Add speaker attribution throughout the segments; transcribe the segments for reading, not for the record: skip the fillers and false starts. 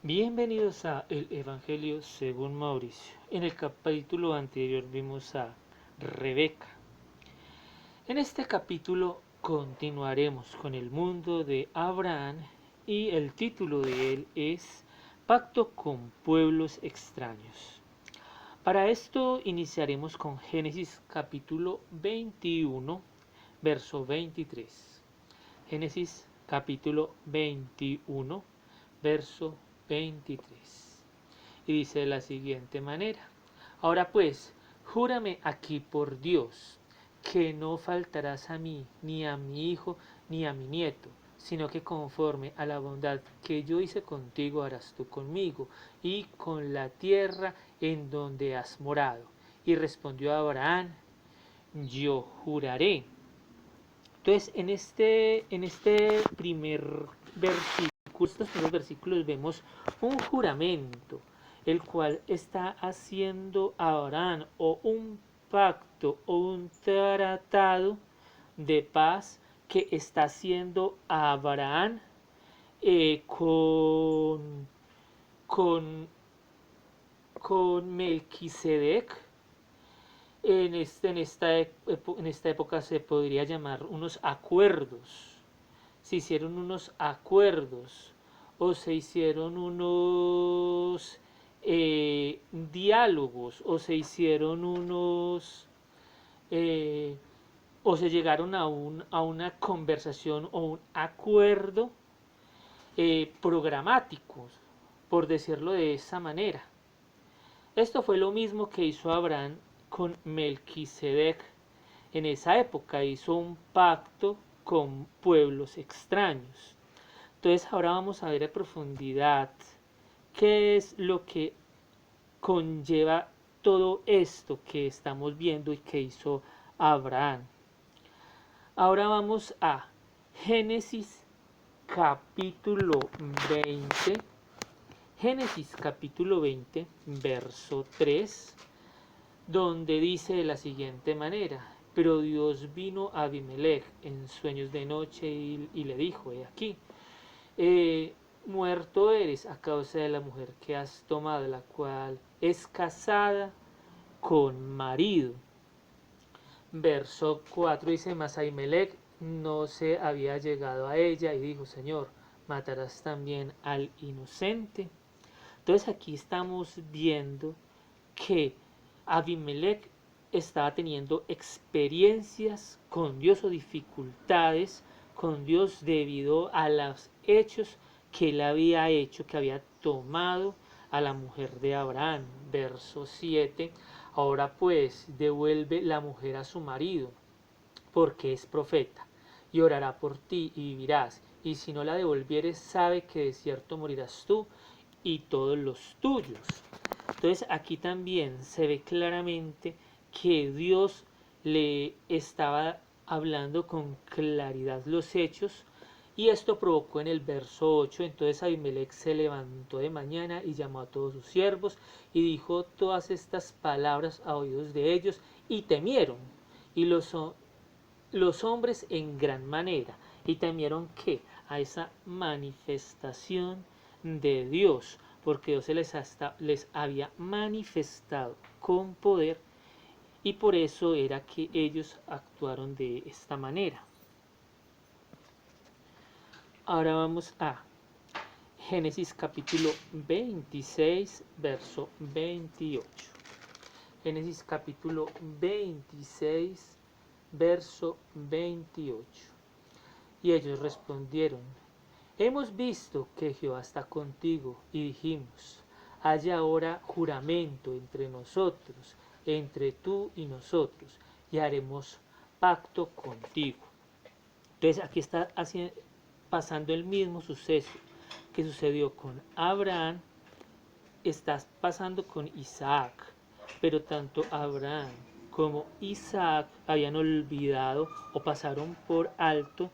Speaker 1: Bienvenidos a el Evangelio según Mauricio. En el capítulo anterior vimos a Rebeca. En este capítulo continuaremos con el mundo de Abraham y el título de él es Pacto con pueblos extraños. Para esto iniciaremos con Génesis capítulo 21, verso 23. Génesis capítulo 21, verso 23. Y dice de la siguiente manera: Ahora pues, júrame aquí por Dios, que no faltarás a mí, ni a mi hijo, ni a mi nieto, sino que conforme a la bondad que yo hice contigo harás tú conmigo, y con la tierra en donde has morado. Y respondió Abraham: yo juraré. Entonces, en este primer versículo, estos primeros versículos vemos un juramento, el cual está haciendo Abraham, o un pacto, o un tratado de paz que está haciendo Abraham con, con, con Melquisedec. En esta época se podría llamar unos acuerdos. Se hicieron unos acuerdos o se hicieron unos diálogos o se hicieron unos o se llegaron a una conversación o un acuerdo programático, por decirlo de esa manera. Esto fue lo mismo que hizo Abraham con Melquisedec. En esa época hizo un pacto con pueblos extraños. Entonces ahora vamos a ver a profundidad qué es lo que conlleva todo esto que estamos viendo y que hizo Abraham. Ahora vamos a Génesis capítulo 20. Génesis capítulo 20, verso 3, donde dice de la siguiente manera: pero Dios vino a Abimelech en sueños de noche y le dijo: he aquí, muerto eres a causa de la mujer que has tomado, la cual es casada con marido. Verso 4 dice: mas Abimelech no se había llegado a ella y dijo: Señor, ¿matarás también al inocente? Entonces aquí estamos viendo que Abimelech estaba teniendo experiencias con Dios o dificultades con Dios debido a los hechos que él había hecho, que había tomado a la mujer de Abraham. Verso 7: ahora pues devuelve la mujer a su marido, porque es profeta, y orará por ti y vivirás, y si no la devolvieres, sabe que de cierto morirás tú y todos los tuyos. Entonces aquí también se ve claramente que Dios le estaba hablando con claridad los hechos, y esto provocó en el verso 8: entonces Abimelech se levantó de mañana y llamó a todos sus siervos y dijo todas estas palabras a oídos de ellos, y temieron, y los hombres en gran manera, y temieron que a esa manifestación de Dios, porque Dios les había manifestado con poder, y por eso era que ellos actuaron de esta manera. Ahora vamos a Génesis capítulo 26, verso 28. Génesis capítulo 26, verso 28. Y ellos respondieron: hemos visto que Jehová está contigo, y dijimos: haya ahora juramento entre nosotros, entre tú y nosotros, y haremos pacto contigo. Entonces aquí está pasando el mismo suceso que sucedió con Abraham, está pasando con Isaac, pero tanto Abraham como Isaac habían olvidado o pasaron por alto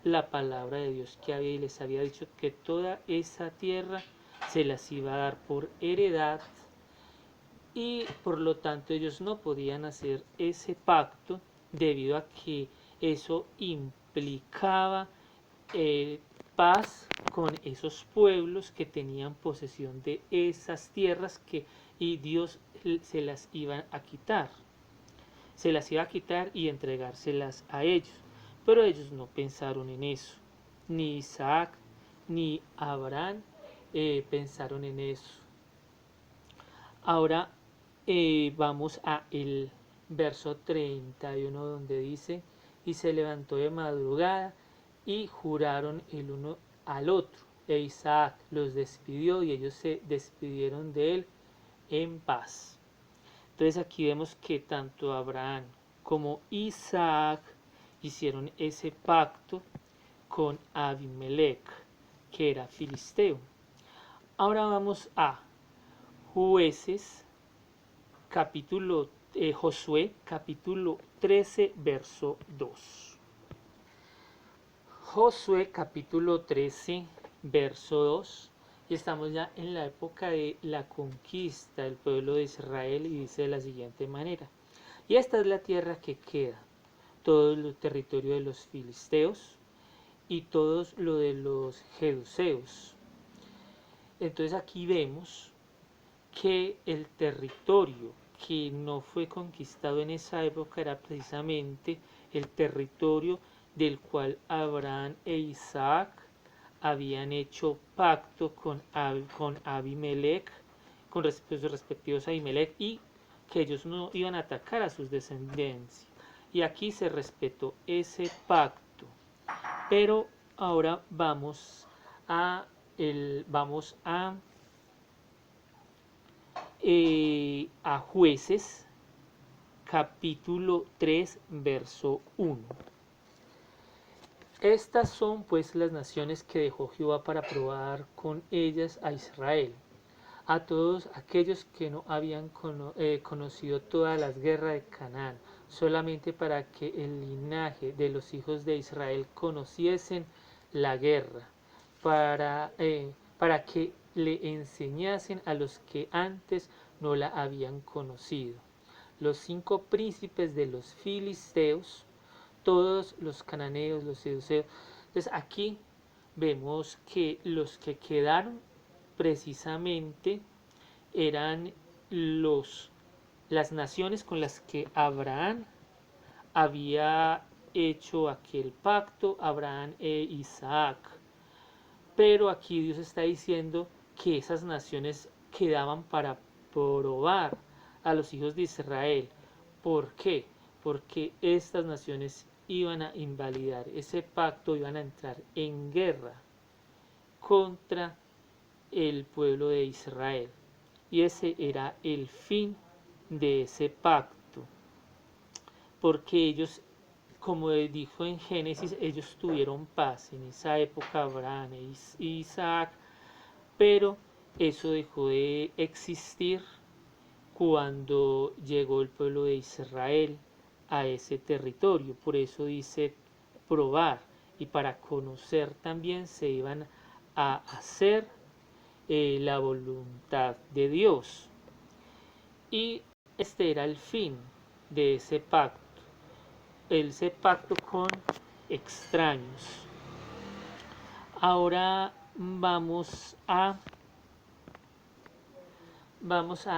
Speaker 1: la palabra de Dios que había y les había dicho que toda esa tierra se las iba a dar por heredad, y por lo tanto ellos no podían hacer ese pacto debido a que eso implicaba paz con esos pueblos que tenían posesión de esas tierras y Dios se las iba a quitar. Se las iba a quitar y entregárselas a ellos. Pero ellos no pensaron en eso. Ni Isaac ni Abraham pensaron en eso. Ahora vamos a el verso 31 donde dice: y se levantó de madrugada y juraron el uno al otro, e Isaac los despidió y ellos se despidieron de él en paz. Entonces aquí vemos que tanto Abraham como Isaac hicieron ese pacto con Abimelech, que era filisteo. Ahora vamos a Jueces, Josué, capítulo 13, verso 2. Josué, capítulo 13, verso 2. Y estamos ya en la época de la conquista del pueblo de Israel, y dice de la siguiente manera: y esta es la tierra que queda, todo el territorio de los filisteos y todo lo de los jebuseos. Entonces aquí vemos que el territorio que no fue conquistado en esa época era precisamente el territorio del cual Abraham e Isaac habían hecho pacto con Abimelech, con sus respectivos Abimelech, y que ellos no iban a atacar a sus descendencias. Y aquí se respetó ese pacto. Pero ahora vamos a Jueces, capítulo 3, verso 1. Estas son pues las naciones que dejó Jehová para probar con ellas a Israel, a todos aquellos que no habían conocido todas las guerras de Canaán, solamente para que el linaje de los hijos de Israel conociesen la guerra, para que le enseñasen a los que antes no la habían conocido. Los 5 príncipes de los filisteos, todos los cananeos, los seduceos. Entonces aquí vemos que los que quedaron precisamente eran las naciones con las que Abraham había hecho aquel pacto, Abraham e Isaac. Pero aquí Dios está diciendo que esas naciones quedaban para probar a los hijos de Israel. ¿Por qué? Porque estas naciones iban a invalidar ese pacto, iban a entrar en guerra contra el pueblo de Israel. Y ese era el fin de ese pacto. Porque ellos, como dijo en Génesis, ellos tuvieron paz en esa época, Abraham e Isaac, pero eso dejó de existir cuando llegó el pueblo de Israel a ese territorio. Por eso dice probar, y para conocer también se iban a hacer la voluntad de Dios. Y este era el fin de ese pacto con extraños. Ahora vamos a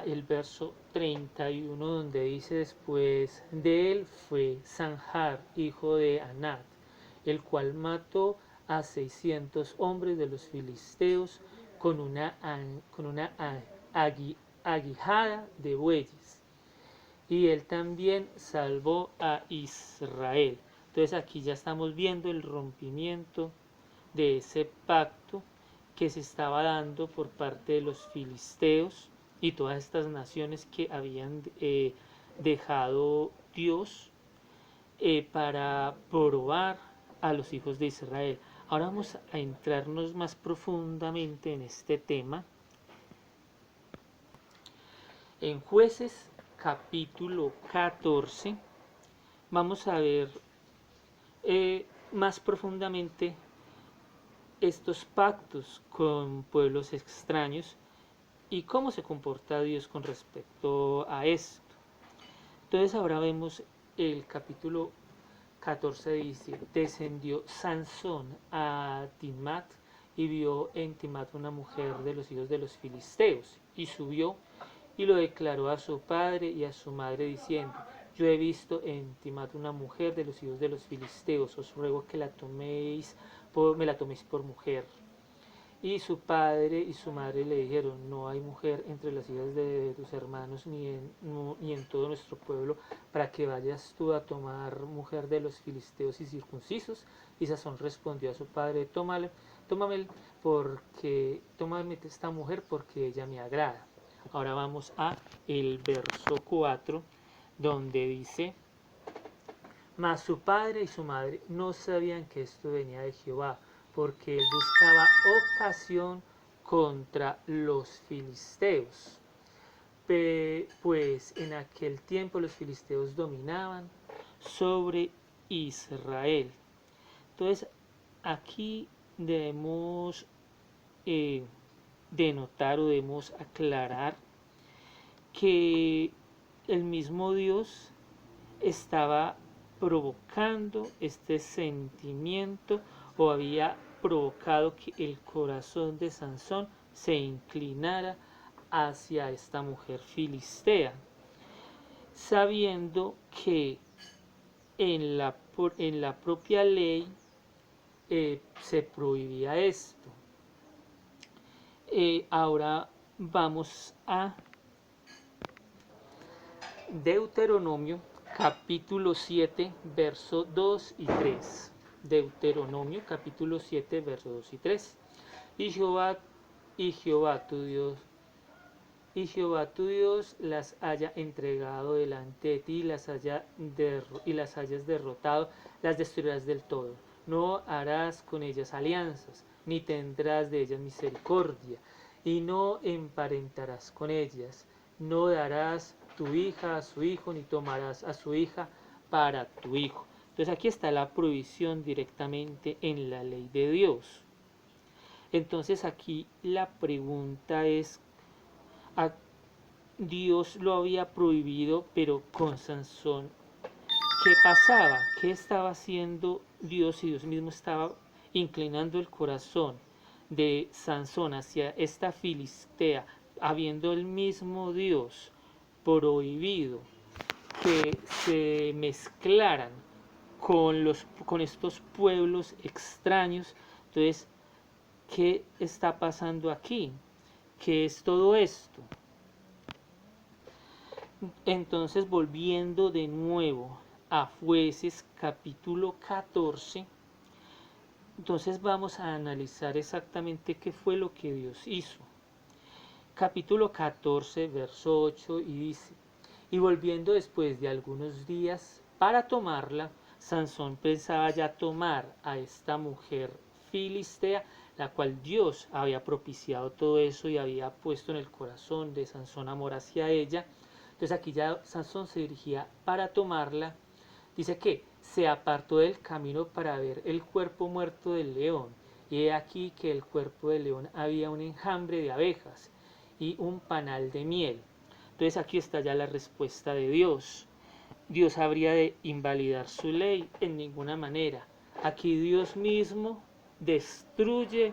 Speaker 1: el verso 31, donde dice: después de él fue Sanjar, hijo de Anat, el cual mató a 600 hombres de los filisteos con una aguijada de bueyes. Y él también salvó a Israel. Entonces aquí ya estamos viendo el rompimiento de ese pacto que se estaba dando por parte de los filisteos y todas estas naciones que habían dejado Dios para probar a los hijos de Israel. Ahora vamos a entrarnos más profundamente en este tema. En Jueces, capítulo 14, vamos a ver más profundamente estos pactos con pueblos extraños y cómo se comporta Dios con respecto a esto. Entonces ahora vemos el capítulo 14, dice: descendió Sansón a Timnat y vio en Timat una mujer de los hijos de los filisteos, y subió y lo declaró a su padre y a su madre diciendo: yo he visto en Timat una mujer de los hijos de los filisteos, os ruego que me la toméis por mujer. Y su padre y su madre le dijeron: no hay mujer entre las hijas de tus hermanos ni en todo nuestro pueblo para que vayas tú a tomar mujer de los filisteos y circuncisos. Y Sazón respondió a su padre: tómame esta mujer porque ella me agrada. Ahora vamos a el verso 4, donde dice: mas su padre y su madre no sabían que esto venía de Jehová, porque él buscaba ocasión contra los filisteos. Pues en aquel tiempo los filisteos dominaban sobre Israel. Entonces aquí debemos denotar o debemos aclarar que el mismo Dios estaba provocando este sentimiento o había provocado que el corazón de Sansón se inclinara hacia esta mujer filistea, sabiendo que en la propia ley se prohibía esto. Ahora vamos a Deuteronomio capítulo 7, verso 2 y 3. Deuteronomio capítulo 7, verso 2 y 3. Y Jehová tu Dios las haya entregado delante de ti y las hayas derrotado, las destruirás del todo. No harás con ellas alianzas, ni tendrás de ellas misericordia, y no emparentarás con ellas. No darás tu hija a su hijo, ni tomarás a su hija para tu hijo. Entonces aquí está la prohibición directamente en la ley de Dios. Entonces aquí la pregunta es: Dios lo había prohibido, pero con Sansón, ¿qué pasaba? ¿Qué estaba haciendo Dios? Y Dios mismo estaba inclinando el corazón de Sansón hacia esta filistea, habiendo el mismo Dios prohibido que se mezclaran con estos pueblos extraños. Entonces, ¿qué está pasando aquí? ¿Qué es todo esto? Entonces, volviendo de nuevo a Jueces capítulo 14, entonces vamos a analizar exactamente qué fue lo que Dios hizo. Capítulo 14, verso 8, y dice: y volviendo después de algunos días para tomarla, Sansón pensaba ya tomar a esta mujer filistea, la cual Dios había propiciado todo eso y había puesto en el corazón de Sansón amor hacia ella. Entonces aquí ya Sansón se dirigía para tomarla. Dice que se apartó del camino para ver el cuerpo muerto del león, y he aquí que el cuerpo del león había un enjambre de abejas y un panal de miel. Entonces aquí está ya la respuesta de Dios. Dios habría de invalidar su ley en ninguna manera. Aquí Dios mismo destruye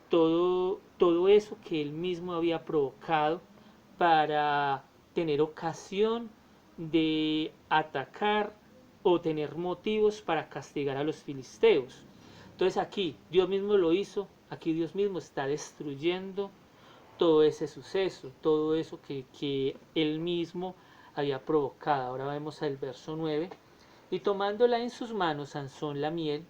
Speaker 1: todo eso que él mismo había provocado para tener ocasión de atacar o tener motivos para castigar a los filisteos. Entonces aquí Dios mismo lo hizo, aquí Dios mismo está destruyendo todo ese suceso, todo eso que él mismo había provocado. Ahora vemos el verso 9. Y tomándola en sus manos Sansón la miel,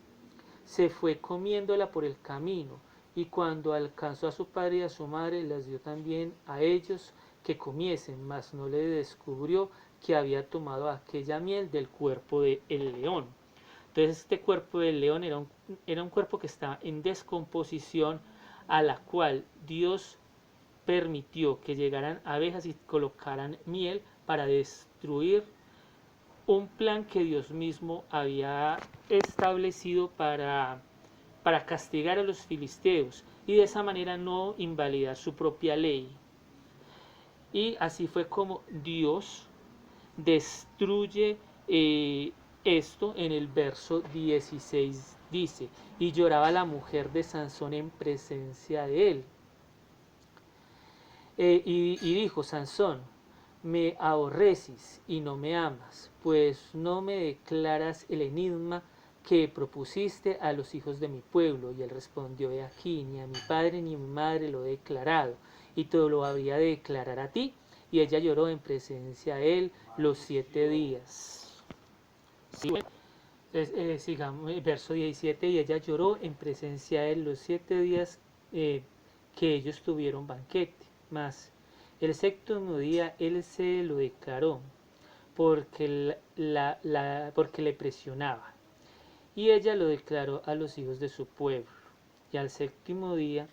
Speaker 1: se fue comiéndola por el camino, y cuando alcanzó a su padre y a su madre, las dio también a ellos que comiesen, mas no le descubrió que había tomado aquella miel del cuerpo del león. Entonces este cuerpo del león era un cuerpo que estaba en descomposición, a la cual Dios permitió que llegaran abejas y colocaran miel para destruir un plan que Dios mismo había establecido para castigar a los filisteos y de esa manera no invalidar su propia ley. Y así fue como Dios destruye esto en el verso 16 Dice, y lloraba la mujer de Sansón en presencia de él. Y dijo Sansón, me aborreces y no me amas, pues no me declaras el enigma que propusiste a los hijos de mi pueblo. Y él respondió, he aquí, ni a mi padre ni a mi madre lo he declarado, y todo lo habría de declarar a ti. Y ella lloró en presencia de él los 7 días. Sí, sigamos, verso 17, y ella lloró en presencia de él los 7 días que ellos tuvieron banquete. Mas el séptimo día él se lo declaró porque le presionaba. Y ella lo declaró a los hijos de su pueblo. Y al séptimo día,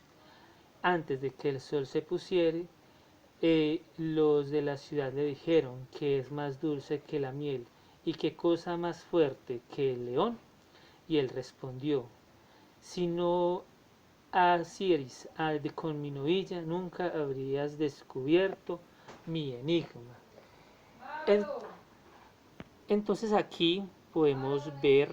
Speaker 1: antes de que el sol se pusiere, los de la ciudad le dijeron que es más dulce que la miel y qué cosa más fuerte que el león. Y él respondió, si no asieres con mi novilla, nunca habrías descubierto mi enigma. Entonces aquí podemos ver,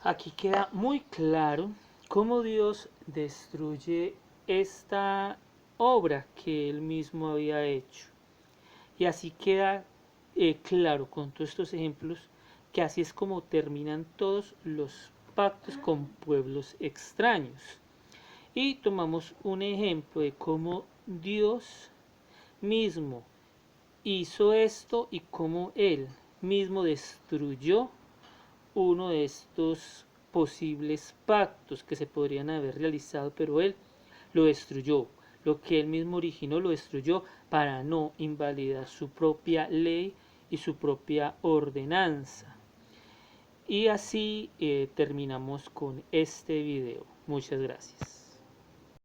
Speaker 1: aquí queda muy claro cómo Dios destruye esta obra que él mismo había hecho. Y así queda claro con todos estos ejemplos que así es como terminan todos los pactos con pueblos extraños. Y tomamos un ejemplo de cómo Dios mismo hizo esto y cómo Él mismo destruyó uno de estos posibles pactos que se podrían haber realizado, pero Él lo destruyó. Lo que Él mismo originó lo destruyó para no invalidar su propia ley y su propia ordenanza. Y así terminamos con este video. Muchas gracias.